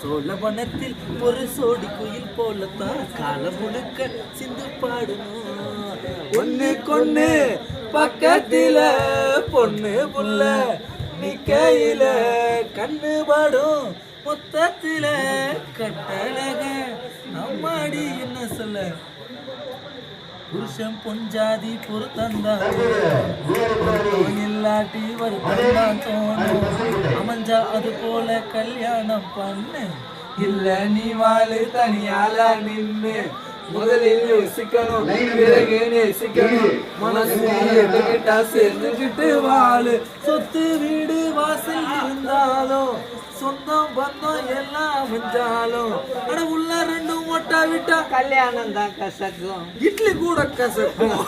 சோழவனத்தில் ஒரு சோடி குயில் போலத்தான் காலம் முழுக்க சிந்து பாடணும். ஒண்ணு கொண்ணு பக்கத்தில பொண்ணு புள்ள நிக்கையில கண்ணு பாடும் மொத்தத்தில கட்டழக அம்மாடி என்ன சொல்ல புருஷன் பொஞ்சாதி பொறுத்தந்தான் இல்லாட்டி வருத்தந்தான் தோணும். அமைஞ்சா அது போல கல்யாணம் பண்ணு இல்ல நீ வாழு தனியால நின்னு. முதலில் யோசிக்கணும் பிறகு நேசிக்கணும். மனசு எடுத்துக்கிட்டா சேர்ந்துக்கிட்டு வாழு. சொத்து வீடு வாசல் இருந்தாலும் சொந்தம் பந்தம் எல்லாம் அமைஞ்சாலும் ஆனா உள்ள ரெண்டும் ஒட்டா விட்டா கல்யாணம் தான் கசக்கும். இட்லி கூட கசக்கும்.